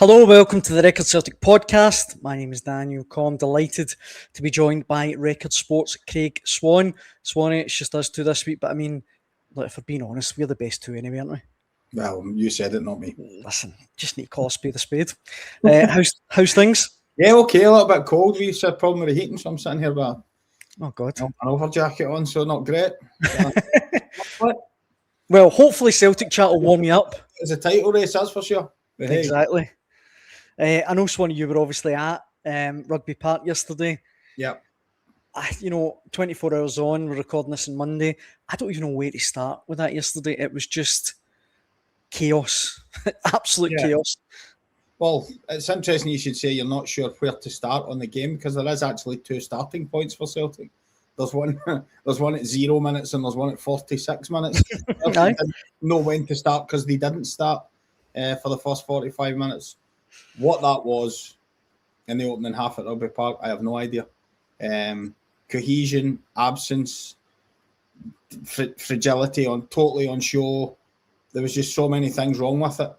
Hello, welcome to the Record Celtic podcast. My name is Daniel Coe. I'm delighted to be joined by Record Sports' Craig Swan. Swanee, it's just us two this week, but I mean, look, if we're being honest, we're the best two anyway, aren't we? Well, you said it, not me. Listen, just need to call a spade a spade. How's things? Yeah, okay, a little bit cold. We've had a problem with the heating, so I'm sitting here with Oh, God. an over jacket on, so not great. Well, hopefully Celtic chat will warm you up. It's a title race, that's for sure. But hey, Exactly. I know, Swanee, you were obviously at Rugby Park yesterday. yeah. 24 hours on, we're recording this on Monday. I don't even know where to start with that yesterday. It was just chaos, absolute chaos. Well, it's interesting you should say you're not sure where to start on the game because there is actually two starting points for Celtic. There's one at 0 minutes and there's one at 46 minutes. Celtic didn't know when to start because they didn't start for the first 45 minutes. What that was in the opening half at Rugby Park, I have no idea. Cohesion, absence, fragility totally on show. There was just so many things wrong with it.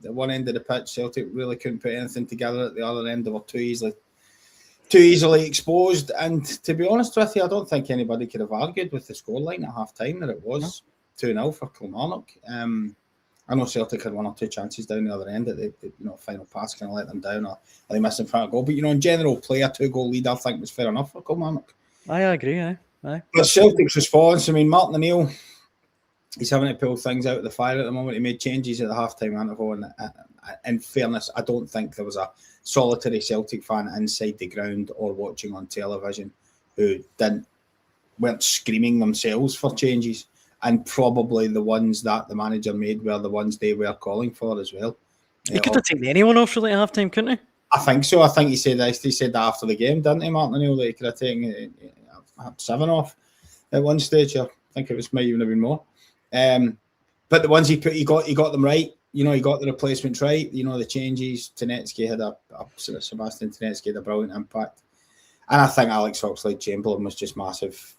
At one end of the pitch, Celtic really couldn't put anything together. At the other end, they were too easily exposed. And to be honest with you, I don't think anybody could have argued with the scoreline at half time that it was 2-0 for Kilmarnock. I know Celtic had one or two chances down the other end that the final pass kind of let them down or they missed in front of goal. But in general, play a 2-goal lead I think was fair enough for Kilmarnock. I agree, aye. But Celtic's response, Martin O'Neill, he's having to pull things out of the fire at the moment. He made changes at the half-time interval, and in fairness, I don't think there was a solitary Celtic fan inside the ground or watching on television who weren't screaming themselves for changes. And probably the ones that the manager made were the ones they were calling for as well. He could have taken anyone off really at half-time, couldn't he? I think so. I think he said that after the game, didn't he, Martin O'Neill, that he could have taken 7 off at one stage. I think it might even have been more. But the ones he got them right. He got the replacements right. The changes. Sebastian Tenetsky had a brilliant impact. And I think Alex Oxlade-Chamberlain was just massive,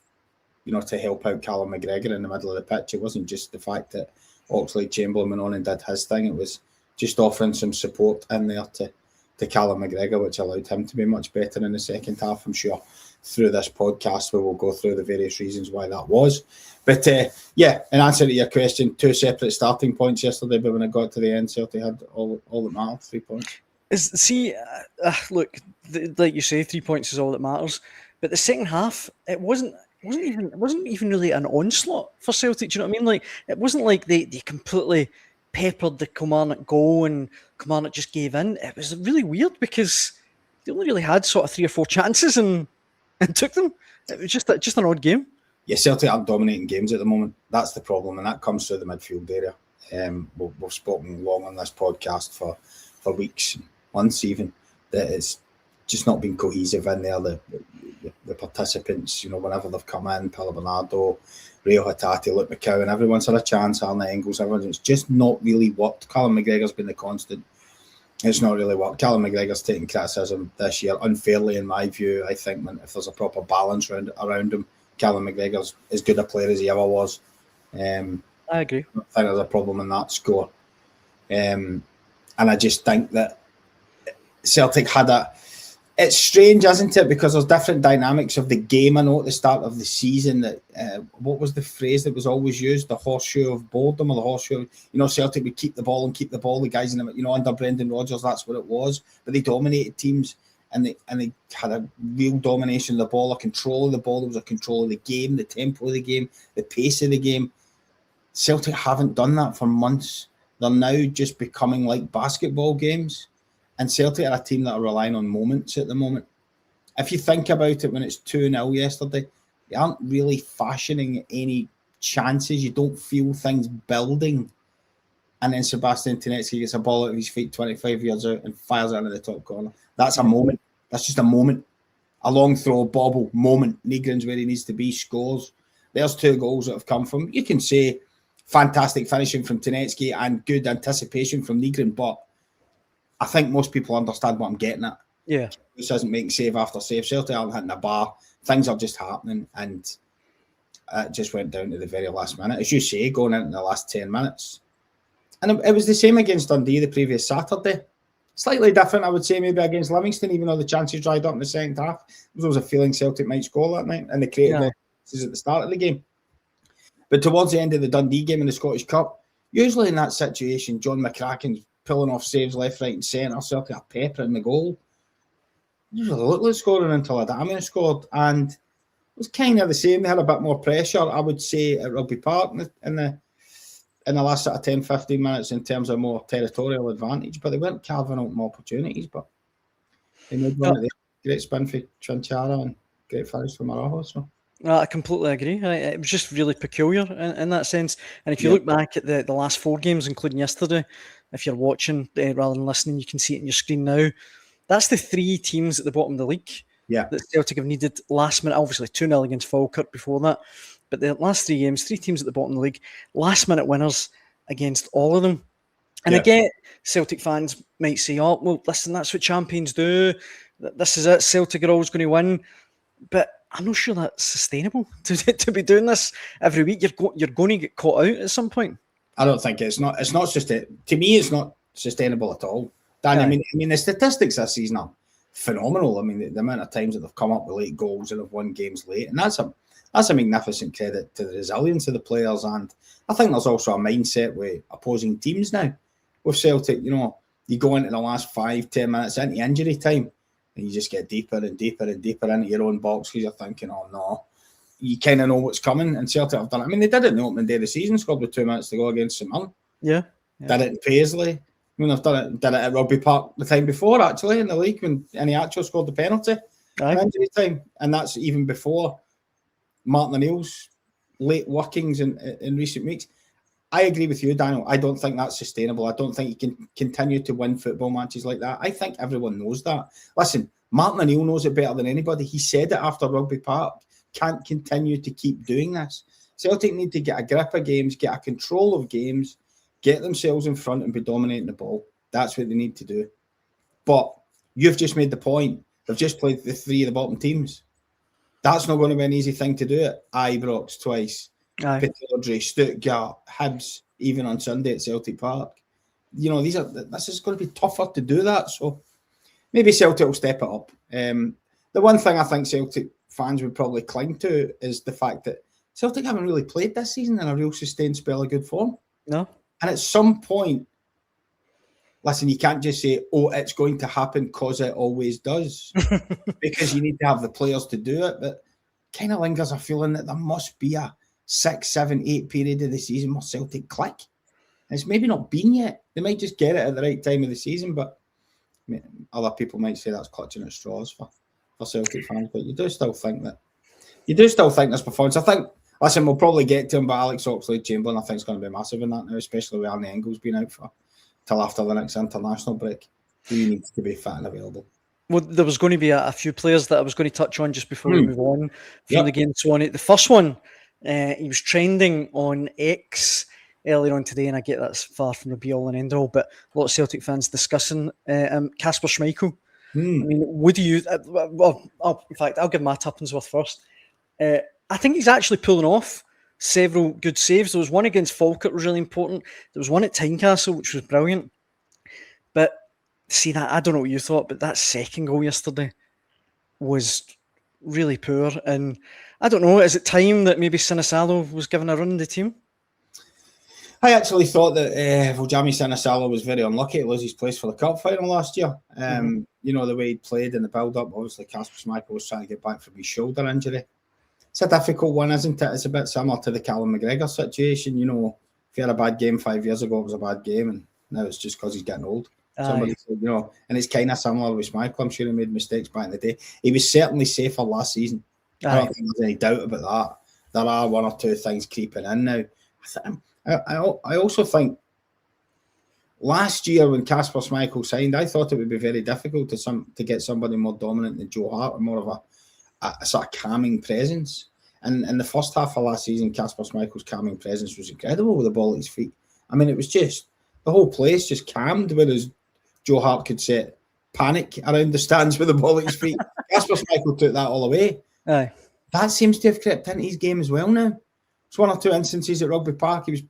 to help out Callum McGregor in the middle of the pitch. It wasn't just the fact that Oxlade-Chamberlain went on and did his thing. It was just offering some support in there to Callum McGregor, which allowed him to be much better in the second half. I'm sure through this podcast we will go through the various reasons why that was. But in answer to your question, 2 separate starting points yesterday, but when it got to the end, Celtic had all that mattered, 3 points. Look, like you say, 3 points is all that matters. But the second half, it wasn't even really an onslaught for Celtic. Do you know what I mean? Like, it wasn't like they completely peppered the Kilmarnock goal and Kilmarnock just gave in. It was really weird because they only really had sort of 3 or 4 chances and took them. It was just an odd game. Yeah, Celtic aren't dominating games at the moment. That's the problem, and that comes through the midfield area. We've spoken long on this podcast for weeks, months even, that it's just not been cohesive in there. The participants, whenever they've come in, Pilla Bernardo, Rio Hatate, Luke McCowan, everyone's had a chance, Arne Engels, it's just not really worked. Callum McGregor's been the constant. It's not really worked. Callum McGregor's taking criticism this year, unfairly in my view. I think if there's a proper balance around him, Callum McGregor's as good a player as he ever was. I agree. I think there's a problem in that score. And I just think that Celtic had it's strange, isn't it? Because there's different dynamics of the game. I know at the start of the season that what was the phrase that was always used? The horseshoe of boredom, or the horseshoe. Celtic would keep the ball. The guys in them. Under Brendan Rodgers, that's what it was. But they dominated teams, and they had a real domination of the ball, a control of the ball. There was a control of the game, the tempo of the game, the pace of the game. Celtic haven't done that for months. They're now just becoming like basketball games. And Celtic are a team that are relying on moments at the moment. If you think about it, when it's 2-0 yesterday, you aren't really fashioning any chances. You don't feel things building. And then Sebastian Tenetsky gets a ball out of his feet 25 yards out and fires it into the top corner. That's a moment. That's just a moment. A long throw, bobble, moment. Nygren's where he needs to be, scores. There's 2 goals that have come from, you can say, fantastic finishing from Tenetsky and good anticipation from Nygren, but I think most people understand what I'm getting at. Yeah. This isn't making save after save. Celtic aren't hitting the bar. Things are just happening, and it just went down to the very last minute. As you say, going into the last 10 minutes. And it was the same against Dundee the previous Saturday. Slightly different, I would say, maybe against Livingston, even though the chances dried up in the second half. There was a feeling Celtic might score that night, and they created it at the start of the game. But towards the end of the Dundee game in the Scottish Cup, usually in that situation, John McCracken's pulling off saves left, right and centre, Celtic are peppering the goal. Usually looked like scoring until Adamian scored, and it was kind of the same. They had a bit more pressure, I would say, at Rugby Park in the last sort of 10, 15 minutes in terms of more territorial advantage, but they weren't carving out more opportunities. But they made one of the great spin for Trinchara and great finish for Marajo. So. I completely agree. It was just really peculiar in that sense. And if you look back at the last 4 games, including yesterday, if you're watching rather than listening, you can see it on your screen now. That's the 3 teams at the bottom of the league that Celtic have needed last minute. Obviously, 2-0 against Falkirk before that. But the last 3 games, 3 teams at the bottom of the league, last minute winners against all of them. And I get Celtic fans might say, oh, well, listen, that's what champions do. This is it. Celtic are always going to win. But I'm not sure that's sustainable to be doing this every week. You're going to get caught out at some point. I don't think it's not. It's not just it. To me, it's not sustainable at all. Dan, I mean, the statistics this season are phenomenal. I mean, the amount of times that they've come up with late goals and have won games late, and that's a magnificent credit to the resilience of the players. And I think there's also a mindset with opposing teams now. With Celtic, you go into the last 5-10 minutes into injury time, and you just get deeper and deeper and deeper into your own box because you're thinking, oh no, you kind of know what's coming. And Celtic have done it. I mean, they did it in the opening day of the season, scored with 2 minutes to go against St Mirren. Yeah. Did it in Paisley. I mean, they've did it at Rugby Park the time before, actually, in the league, when Iniacho scored the penalty in injury time. And that's even before Martin O'Neill's late workings in recent weeks. I agree with you, Daniel. I don't think that's sustainable. I don't think you can continue to win football matches like that. I think everyone knows that. Listen, Martin O'Neill knows it better than anybody. He said it after Rugby Park. Can't continue to keep doing this. Celtic need to get a grip of games, get a control of games, get themselves in front and be dominating the ball. That's what they need to do. But you've just made the point. They've just played the 3 of the bottom teams. That's not going to be an easy thing to do it. Ibrox twice. Pittodrie, Stuttgart, Hibs, even on Sunday at Celtic Park. This is going to be tougher to do that. So maybe Celtic will step it up. The one thing I think Celtic fans would probably cling to is the fact that Celtic haven't really played this season in a real sustained spell of good form. No. And at some point, listen, you can't just say, oh, it's going to happen because it always does. Because you need to have the players to do it. But kind of lingers a feeling that there must be a 6, 7, 8 period of the season where Celtic click. And it's maybe not been yet. They might just get it at the right time of the season, but other people might say that's clutching at straws for Celtic fans. But you do still think this performance. I think, listen, we'll probably get to him, but Alex Oxlade-Chamberlain, I think, is going to be massive in that now, especially with Arnie Engels being out till after the next international break. He needs to be fit and available. Well, there was going to be a few players that I was going to touch on just before we move on from the game. Swan. The first one, he was trending on X earlier on today, and I get that's far from the be-all and end-all, but a lot of Celtic fans discussing Kasper Schmeichel. I mean, would you... in fact, I'll give my Tuppensworth first. I think he's actually pulling off several good saves. There was one against Falkirk was really important. There was one at Tynecastle, which was brilliant. But see, that I don't know what you thought, but that second goal yesterday was really poor. And I don't know, is it time that maybe Sinisalo was given a run in the team? I actually thought that Jamie Sinisalo was very unlucky to lose his place for the cup final last year. The way he played in the build-up, obviously Kasper Schmeichel was trying to get back from his shoulder injury. It's a difficult one, isn't it? It's a bit similar to the Callum McGregor situation. If he had a bad game 5 years ago, it was a bad game, and now it's just because he's getting old. Somebody said, and it's kind of similar with Schmeichel. I'm sure he made mistakes back in the day. He was certainly safer last season. I don't think there's any doubt about that. There are one or two things creeping in now. I also think last year when Kasper Schmeichel signed, I thought it would be very difficult to get somebody more dominant than Joe Hart, or more of a sort of calming presence. And in the first half of last season, Kasper Schmeichel's calming presence was incredible with the ball at his feet. I mean, it was just, the whole place just calmed, whereas Joe Hart could set panic around the stands with the ball at his feet. Kasper Schmeichel took that all away. That seems to have crept into his game as well now. It's one or two instances at Rugby Park. He was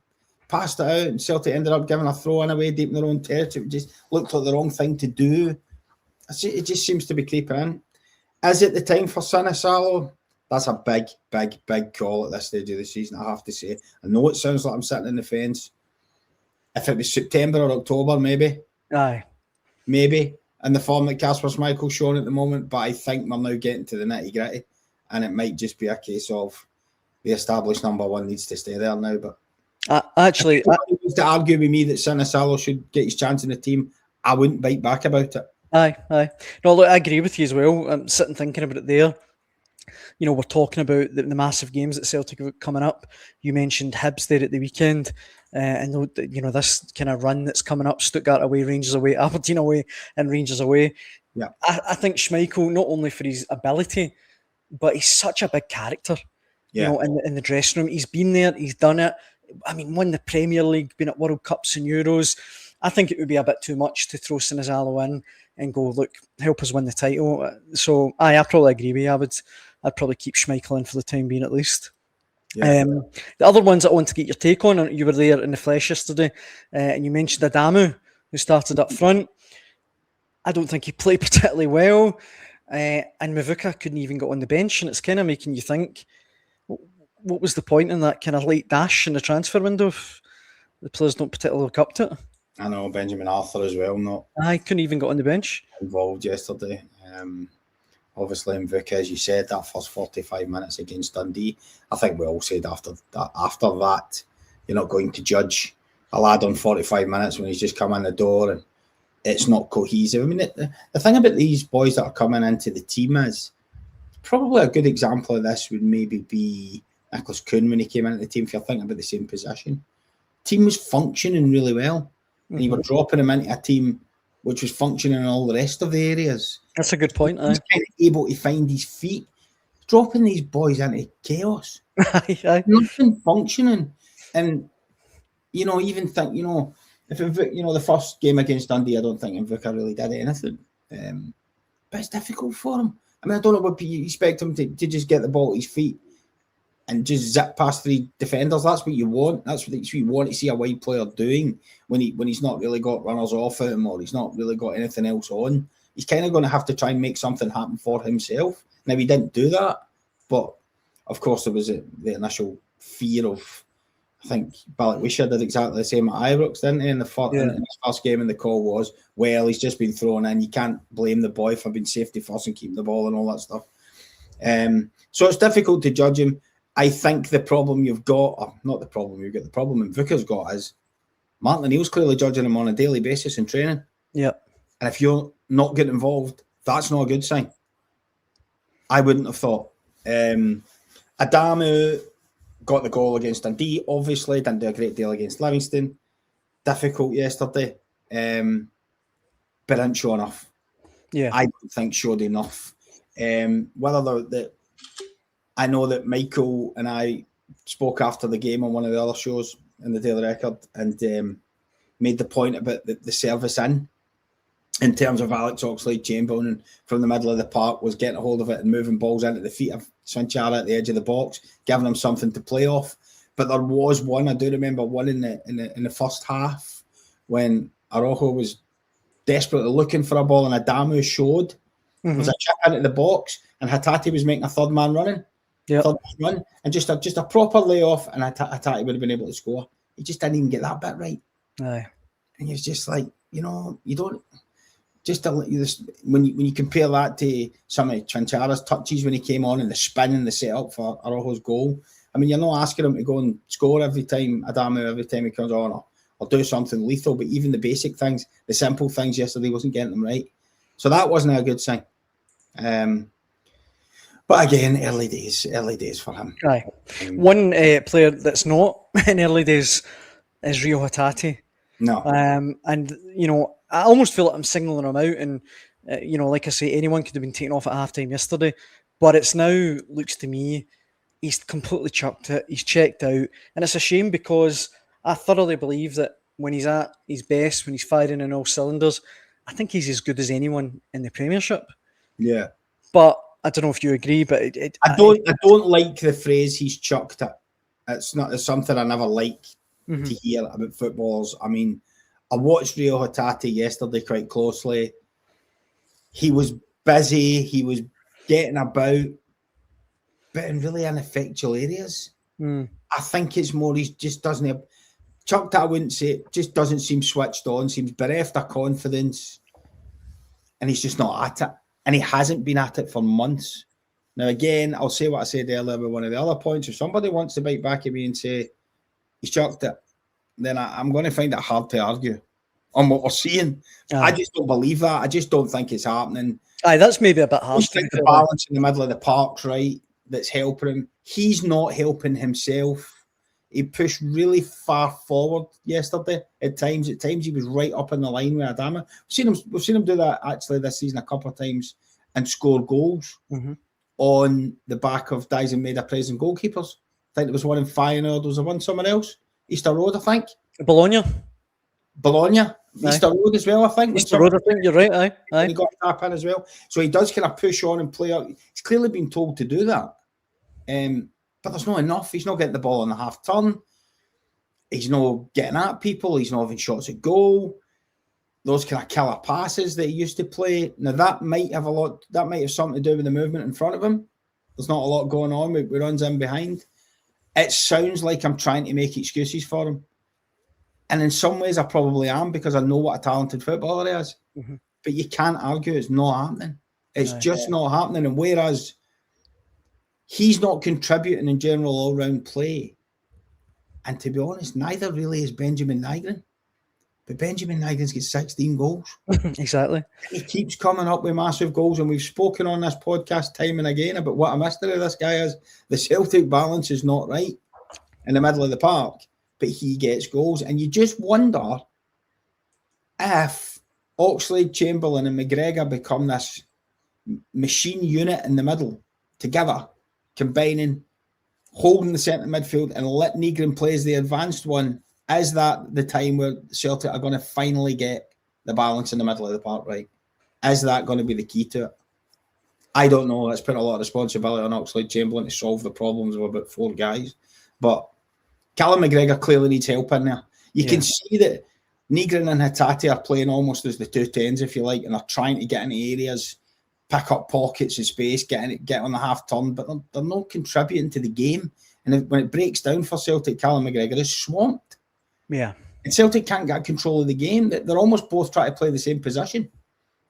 passed it out, and Celtic ended up giving a throw in away deep in their own territory. It just looked like the wrong thing to do. It just seems to be creeping in. Is it the time for Sinisalo? That's a big call at this stage of the season, I have to say. I know it sounds like I'm sitting in the fence. If it was September or October, maybe. Aye. Maybe. In the form that Kasper Schmeichel's showing at the moment. But I think we're now getting to the nitty-gritty. And it might just be a case of the established number one needs to stay there now. But actually, if to argue with me that Sinisalo should get his chance in the team, I wouldn't bite back about it. Aye. No, look, I agree with you as well. I'm sitting thinking about it there. You know, we're talking about the massive games that Celtic have coming up. You mentioned Hibs there at the weekend. And, you know, this kind of run that's coming up, Stuttgart away, Rangers away, Aberdeen away, and Rangers away. Yeah. I think Schmeichel, not only for his ability, but he's such a big character. Yeah. You know, in the dressing room. He's been there, he's done it. I mean, won the Premier League, been at World Cups and Euros. I think it would be a bit too much to throw Sinisalo in and go, look, help us win the title. So, I probably agree with you. I'd probably keep Schmeichel in for the time being at least. Yeah. The other ones I want to get your take on, you were there in the flesh yesterday, and you mentioned Adamu, who started up front. I don't think he played particularly well, and Mavuka couldn't even get on the bench, and it's kind of making you think, what was the point in that kind of late dash in the transfer window if the players don't particularly look up to it? I know Benjamin Arthur as well, I couldn't even get on the bench. Involved yesterday. Obviously, in Vic, as you said, that first 45 minutes against Dundee, I think we all said after that, you're not going to judge a lad on 45 minutes when he's just come in the door and it's not cohesive. I mean, the thing about these boys that are coming into the team is probably a good example of this would maybe be Nicholas Kuhn when he came into the team, if you're thinking about the same position. Team was functioning really well, and you were dropping him into a team which was functioning in all the rest of the areas. That's a good point. He's kind of able to find his feet. Dropping these boys into chaos. Nothing functioning. And, you know, even think, you know, if the first game against Dundee, I don't think Mvuka really did anything. But it's difficult for him. I mean, I don't know what you expect him to just get the ball at his feet and just zip past three defenders. That's what you want. That's what you want to see a wide player doing when he's not really got runners off him or he's not really got anything else on. He's kind of going to have to try and make something happen for himself. Now, he didn't do that, but of course there was the initial fear of, I think Balak-Wisha did exactly the same at Ibrox, didn't he? In his first game, and the call was, well, he's just been thrown in. You can't blame the boy for being safety first and keeping the ball and all that stuff. So it's difficult to judge him. I think the problem you've got, or not the problem you've got, the problem Mvuka's got is Martin O'Neill's clearly judging him on a daily basis in training. Yeah. And if you're not getting involved, that's not a good sign. I wouldn't have thought. Adamu got the goal against Dundee, obviously, didn't do a great deal against Livingston. Difficult yesterday. But didn't show enough. Yeah. I don't think showed enough. I know that Michael and I spoke after the game on one of the other shows in the Daily Record and made the point about the service in terms of Alex Oxlade-Chamberlain from the middle of the park was getting a hold of it and moving balls into the feet of Swanchara at the edge of the box, giving him something to play off. But there was one, I do remember one in the first half when Araujo was desperately looking for a ball and Adamu showed. There was a chip into the box and Hatate was making a third man running. Yep. Third man run, and just a proper layoff and Hatate would have been able to score. He just didn't even get that bit right. Aye. And it's just like, you know, you don't just when you compare that to some of Chanchara's touches when he came on and the spin and the setup for Araujo's goal. I mean, you're not asking him to go and score every time he comes on or do something lethal, but even the basic things, the simple things yesterday wasn't getting them right. So that wasn't a good sign. But again, early days for him. Aye. One player that's not in early days is Rio Hatate. No. And, you know, I almost feel like I'm signalling him out. And, you know, like I say, anyone could have been taken off at halftime yesterday. But it's now, looks to me, he's completely chucked it. He's checked out. And it's a shame because I thoroughly believe that when he's at his best, when he's firing in all cylinders, I think he's as good as anyone in the Premiership. Yeah. But I don't know if you agree, but I don't like the phrase he's chucked it. It's something I never like to hear about footballers. I mean, I watched Rio Hatate yesterday quite closely. He was busy. He was getting about, but in really ineffectual areas. I think it's more he just doesn't have... Chucked, I wouldn't say it, just doesn't seem switched on, seems bereft of confidence, and he's just not at it. And he hasn't been at it for months. Now, again, I'll say what I said earlier with one of the other points. If somebody wants to bite back at me and say he's chucked it, then I'm going to find it hard to argue on what we're seeing. I just don't believe that. I just don't think it's happening. That's maybe a bit harsh. I think the balance in the middle of the park's right. That's helping him. He's not helping himself. He pushed really far forward yesterday. At times he was right up in the line with Adama. We've seen him do that actually this season a couple of times and score goals on the back of Dyson made a present goalkeepers. I think there was one in Feyenoord. There was one somewhere else. Easter Road, I think. Bologna. Easter Road as well, I think. Easter Road, I think you're right. Aye. He got a tap in as well. So he does kind of push on and play out. He's clearly been told to do that. But there's not enough. He's not getting the ball on the half turn. He's not getting at people. He's not having shots at goal. Those kind of killer passes that he used to play. Now that might have something to do with the movement in front of him. There's not a lot going on. We runs in behind. It sounds like I'm trying to make excuses for him. And in some ways I probably am because I know what a talented footballer he is. But you can't argue it's not happening. It's just not happening. And whereas he's not contributing in general all-round play. And to be honest, neither really is Benjamin Nygren. But Benjamin Nygren's got 16 goals. Exactly. He keeps coming up with massive goals, and we've spoken on this podcast time and again about what a mystery this guy is. The Celtic balance is not right in the middle of the park, but he gets goals. And you just wonder if Oxlade, Chamberlain and McGregor become this machine unit in the middle together, combining, holding the centre midfield and let Nygren play as the advanced one. Is that the time where Celtic are going to finally get the balance in the middle of the park right? Is that going to be the key to it? I don't know. Let's put a lot of responsibility on Oxlade Chamberlain to solve the problems of about 4 guys. But Callum McGregor clearly needs help in there. You can see that Nygren and Hatate are playing almost as the 2 10s, if you like, and they're trying to get into areas, pick up pockets of space, get on the half turn, but they're not contributing to the game. And when it breaks down for Celtic, Callum McGregor is swamped. Yeah. And Celtic can't get control of the game. They're almost both trying to play the same position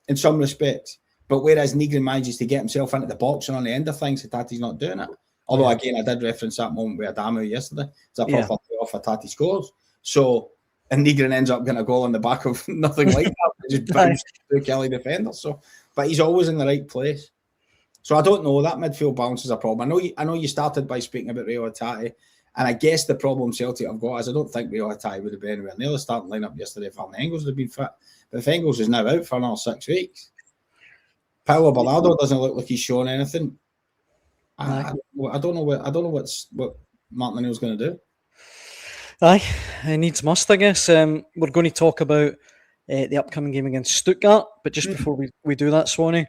in some respects. But whereas Nygren manages to get himself into the box and on the end of things, Hatate's not doing it. Although, again, I did reference that moment with Adamu yesterday. It's a proper off Hatate scores. So, and Nygren ends up getting a goal on the back of nothing like that. Just bounced through Kelly defenders. So, but he's always in the right place. So I don't know. That midfield balance is a problem. I know you started by speaking about Rio Hatate. And I guess the problem Celtic have got is I don't think Rio Hatate would have been anywhere near the starting lineup yesterday if Van Engels had been fit. But if Engels is now out for another 6 weeks, Paulo Bernardo doesn't look like he's shown anything. I don't know what Martin O'Neill's going to do. It needs must, I guess. We're going to talk about the upcoming game against Stuttgart, but just before we do that, Swanee,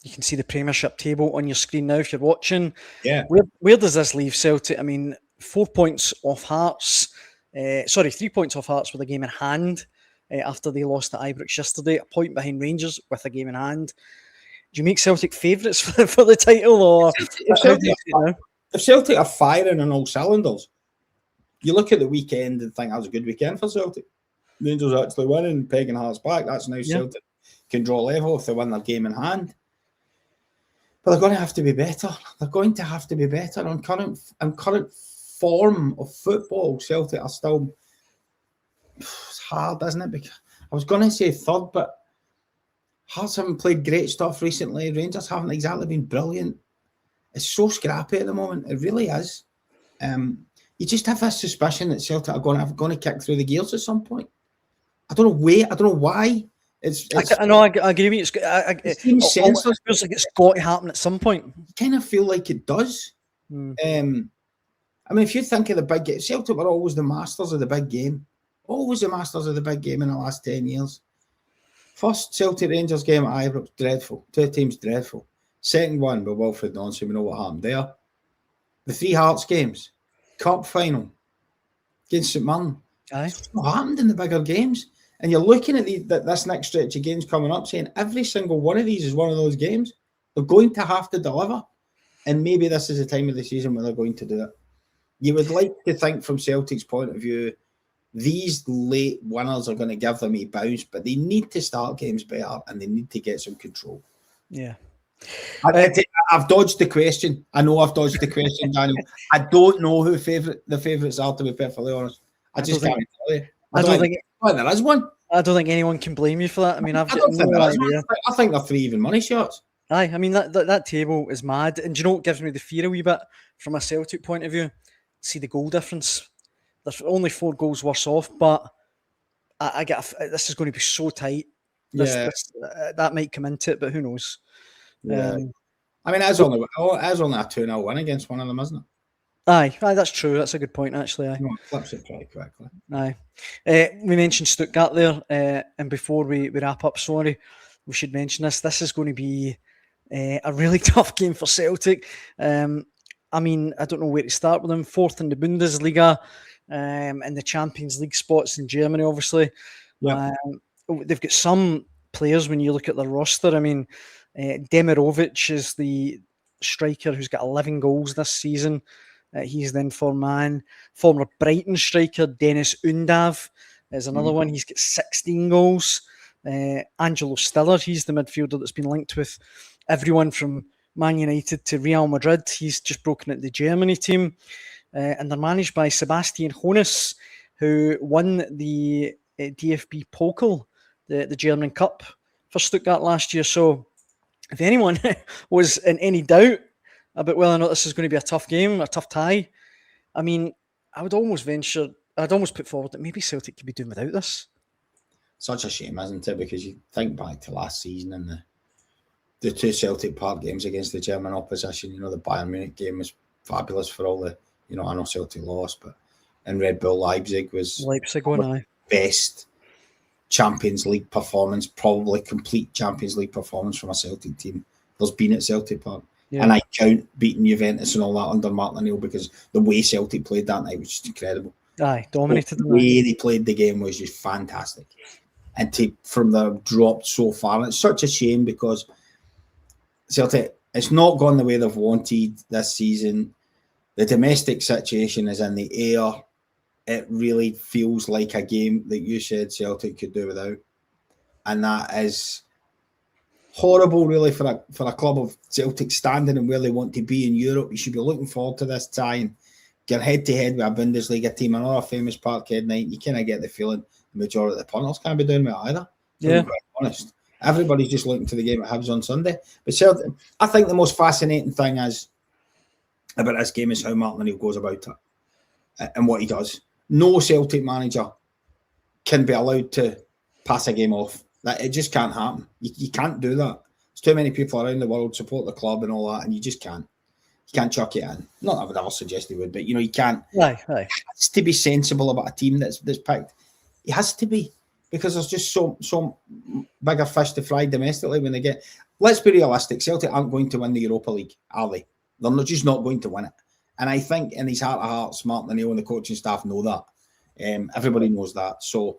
you can see the Premiership table on your screen now if you're watching. Yeah. Where does this leave Celtic? I mean, 4 points off Hearts. 3 points off Hearts with a game in hand after they lost to Ibrox yesterday. A point behind Rangers with a game in hand. Do you make Celtic favourites for the title, or if Celtic are firing on all cylinders, you look at the weekend and think that was a good weekend for Celtic. Rangers actually winning, pegging Hearts back. That's now Celtic can draw level if they win their game in hand. But they're going to have to be better. They're going to have to be better on current form of football. Celtic are still... It's hard, isn't it? Because I was going to say third, but Hearts haven't played great stuff recently. Rangers haven't exactly been brilliant. It's so scrappy at the moment. It really is. You just have this suspicion that Celtic are going to kick through the gears at some point. I don't know why. I know. I agree with you. It seems senseless. It feels like it's got to happen at some point. I kind of feel like it does. I mean, if you think of the big game, Celtic were always the masters of the big game. Always the masters of the big game in the last 10 years. First Celtic Rangers game at Ibrox, dreadful. 2 teams, dreadful. Second one with Wilfred Nonson, we know what happened there. The 3 Hearts games, Cup final, against St Mirren. Aye. It's not happened in the bigger games. And you're looking at this next stretch of games coming up, saying every single one of these is one of those games. They're going to have to deliver. And maybe this is the time of the season where they're going to do it. You would like to think from Celtic's point of view, these late winners are going to give them a bounce, but they need to start games better and they need to get some control. Yeah. I've dodged the question. I know I've dodged the question, Daniel. I don't know who the favourites are, to be perfectly honest. I just can't tell you. I don't think there is one. I don't think anyone can blame you for that. I mean, I've got no idea. I think they're 3 even money shots. Aye, I mean, that table is mad. And do you know what gives me the fear a wee bit from a Celtic point of view? See the goal difference. There's only 4 goals worse off, but I get this is going to be so tight. That might come into it, but who knows? Yeah. I mean, it's only a 2-0 win against one of them, isn't it? Aye, that's true. That's a good point, actually. Aye. No, it flips it pretty quickly. Aye. We mentioned Stuttgart there, and before we wrap up, sorry, we should mention this. This is going to be a really tough game for Celtic. I mean, I don't know where to start with them. 4th in the Bundesliga, and the Champions League spots in Germany, obviously. Yeah. They've got some players when you look at the roster. I mean, Demirovic is the striker who's got 11 goals this season. He's then former Brighton striker Dennis Undav is another one. He's got 16 goals. Angelo Stiller, he's the midfielder that's been linked with everyone from Man United to Real Madrid. He's just broken into the Germany team. And they're managed by Sebastian Hoeneß, who won the DFB Pokal, the German Cup for Stuttgart last year. So if anyone was in any doubt about whether or not this is going to be a tough game, a tough tie, I mean, I'd almost put forward that maybe Celtic could be doing without this. Such a shame, isn't it? Because you think back to last season and the 2 Celtic Park games against the German opposition. You know, the Bayern Munich game was fabulous for all the, I know Celtic lost, but and Red Bull Leipzig was the best Champions League performance, probably complete Champions League performance from a Celtic team there's been at Celtic Park. Yeah. And I count beating Juventus and all that under Martin O'Neill because the way Celtic played that night was just incredible. Aye, dominated. The way they played the game was just fantastic. And from the dropped so far, and it's such a shame because Celtic, it's not gone the way they've wanted this season. The domestic situation is in the air. It really feels like a game that you said Celtic could do without. And that is horrible, really, for a club of Celtic standing and where they want to be in Europe. You should be looking forward to this tie and get head-to-head with a Bundesliga team, another famous Parkhead night. You kind of get the feeling the majority of the punters can't be doing it either. Yeah. To be quite honest. Everybody's just looking to the game at Hibs on Sunday. But Celtic, I think the most fascinating thing about this game is how Martin O'Neill goes about it and what he does. No Celtic manager can be allowed to pass a game off. That it just can't happen. You can't do that. There's too many people around the world support the club and all that, and you just can't. You can't chuck it in. Not that I would ever suggest he would, but you can't. Aye. He has to be sensible about a team that's picked. He has to be, because there's just so bigger fish to fry domestically when they get. Let's be realistic. Celtic aren't going to win the Europa League, are they? They're just not going to win it. And I think in his heart of hearts, Martin O'Neill and the coaching staff know that. Everybody knows that. So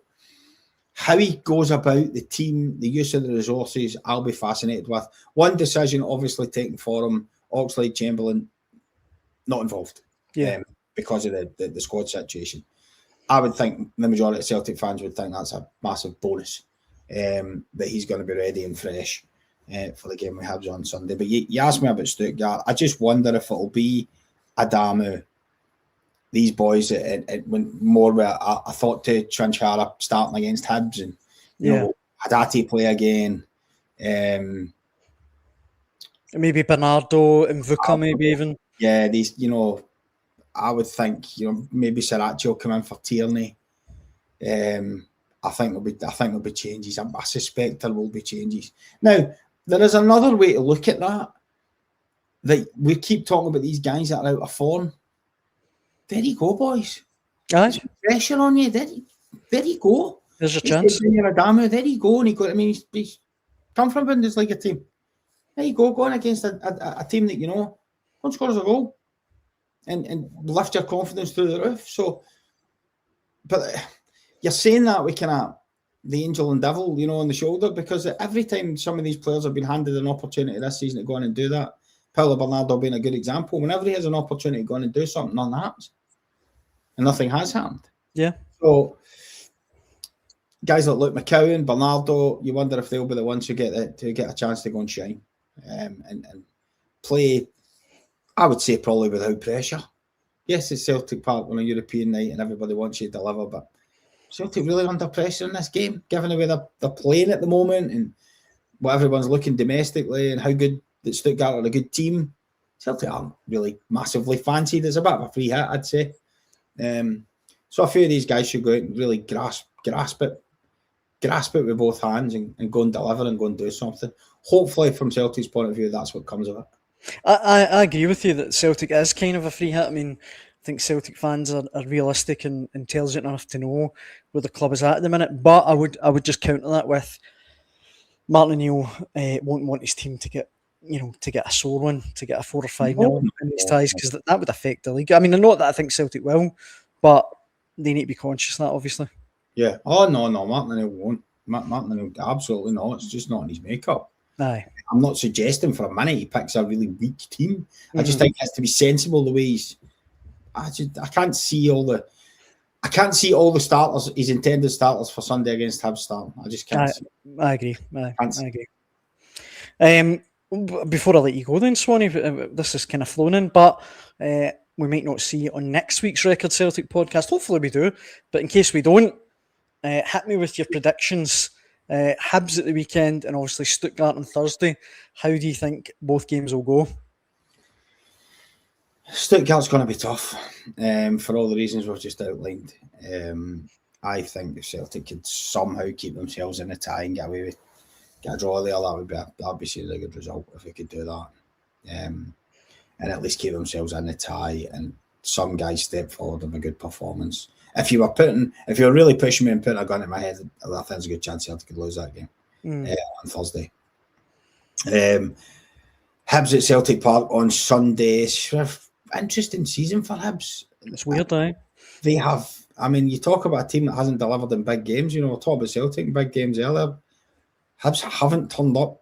how he goes about the team, the use of the resources, I'll be fascinated with. One decision obviously taken for him, Oxlade-Chamberlain, not involved. Yeah. Because of the squad situation. I would think the majority of Celtic fans would think that's a massive bonus, that he's going to be ready and fresh for the game we have on Sunday. But you asked me about Stuttgart. I just wonder if it'll be Adamu, these boys, it went more where I thought to Tranchara starting against Hibs and Hatate play again. Maybe Bernardo and Vuka, maybe even. Yeah, these, I would think, maybe Sriracha will come in for Tierney. I think there'll be changes. I suspect there will be changes. Now, there is another way to look at that we keep talking about these guys that are out of form. There you go, boys. Aye. Pressure on you. There you go. There's a chance. Adamu, there you go. And he's come from a Bundesliga team. There you go, going against a team that don't score a goal and lift your confidence through the roof. So but you're saying that we kind of the angel and devil, on the shoulder, because every time some of these players have been handed an opportunity this season to go in and do that, Paulo Bernardo being a good example, whenever he has an opportunity to go in and do something, none happens. And nothing has happened. Yeah. So guys like Luke McCowan, Bernardo, you wonder if they'll be the ones who get a chance to go and shine and play, I would say, probably without pressure. Yes, it's Celtic Park on a European night and everybody wants you to deliver, but Celtic really under pressure in this game, given the way they're playing at the moment and what everyone's looking domestically and how good that Stuttgart are a good team. Celtic aren't really massively fancied. It's a bit of a free hit, I'd say. So a few of these guys should go out and really grasp it with both hands and go and deliver and go and do something. Hopefully, from Celtic's point of view, that's what comes of it. I agree with you that Celtic is kind of a free hit. I mean, I think Celtic fans are realistic and intelligent enough to know where the club is at the minute. But I would just counter that with Martin O'Neill won't want his team to get a sore one, to get a 4 or 5-0 in these ties, because that would affect the league. I mean, not that I think Celtic will, but they need to be conscious of that, obviously. Yeah. Oh, no, Martin O'Neill won't. Martin O'Neill, absolutely not. It's just not in his makeup. Aye. I'm not suggesting for a minute he picks a really weak team. I just think it has to be sensible the way he's. I can't see all the starters, his intended starters for Sunday against Hibs starting. I just can't see. I agree. I agree. Before I let you go then, Swanee, this is kind of flown in, but we might not see you on next week's Record Celtic podcast. Hopefully we do, but in case we don't, hit me with your predictions. Hibs at the weekend and obviously Stuttgart on Thursday. How do you think both games will go? Stuttgart's going to be tough for all the reasons we've just outlined. I think if Celtic could somehow keep themselves in a tie and get a draw there, that'd be a good result if we could do that. And at least keep themselves in a tie and some guys step forward with a good performance. If you were really pushing me and putting a gun in my head, I think there's a good chance Celtic could lose that game on Thursday. Hibs at Celtic Park on Sunday. Interesting season for Hibs. It's weird, eh? They have, you talk about a team that hasn't delivered in big games. We'll talk about Celtic in big games earlier. Hibs haven't turned up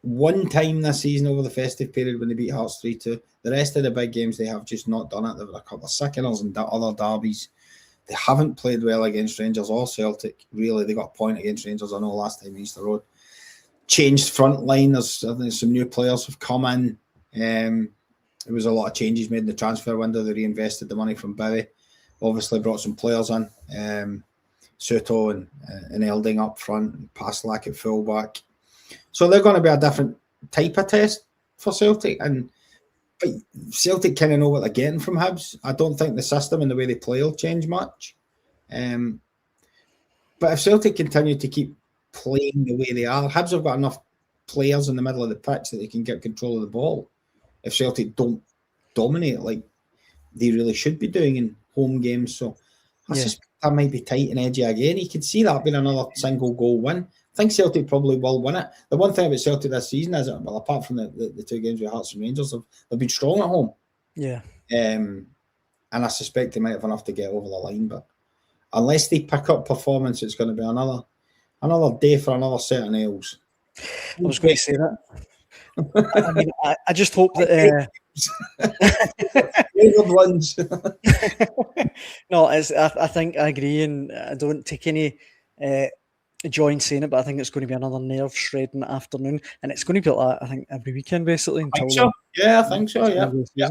one time this season over the festive period when they beat Hearts 3-2. The rest of the big games, they have just not done it. There were a couple of sickeners and other derbies. They haven't played well against Rangers or Celtic. Really, they got a point against Rangers, I know, last time Easter Road. Changed front line. There's some new players have come in. There was a lot of changes made in the transfer window. They reinvested the money from Bowie. Obviously brought some players in. Soto and Elding up front, and Paslak at fullback. So they're going to be a different type of test for Celtic. But Celtic kind of know what they're getting from Hibs. I don't think the system and the way they play will change much. But if Celtic continue to keep playing the way they are, Hibs have got enough players in the middle of the pitch that they can get control of the ball. If Celtic don't dominate like they really should be doing in home games. So I suspect that might be tight and edgy again. You could see that being another single goal win. I think Celtic probably will win it. The one thing about Celtic this season is, well, apart from the two games with Hearts and Rangers, they've been strong at home. Yeah. And I suspect they might have enough to get over the line. But unless they pick up performance, it's going to be another day for another set of nails. I was going to say that. I just hope that ones. No, I think I agree, and I don't take any joy in saying it, but I think it's going to be another nerve shredding afternoon, and it's going to be like that, I think, every weekend basically. I think so. Yeah, I think so. Yeah.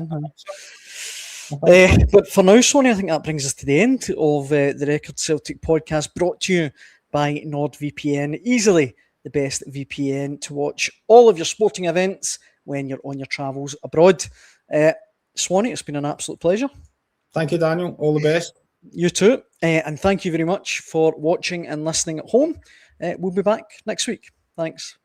But for now, Swanee, I think that brings us to the end of the Record Celtic podcast, brought to you by NordVPN. Easily the best VPN to watch all of your sporting events when you're on your travels abroad. Swanee, it's been an absolute pleasure. Thank you, Daniel. All the best. You too. And thank you very much for watching and listening at home. We'll be back next week. Thanks.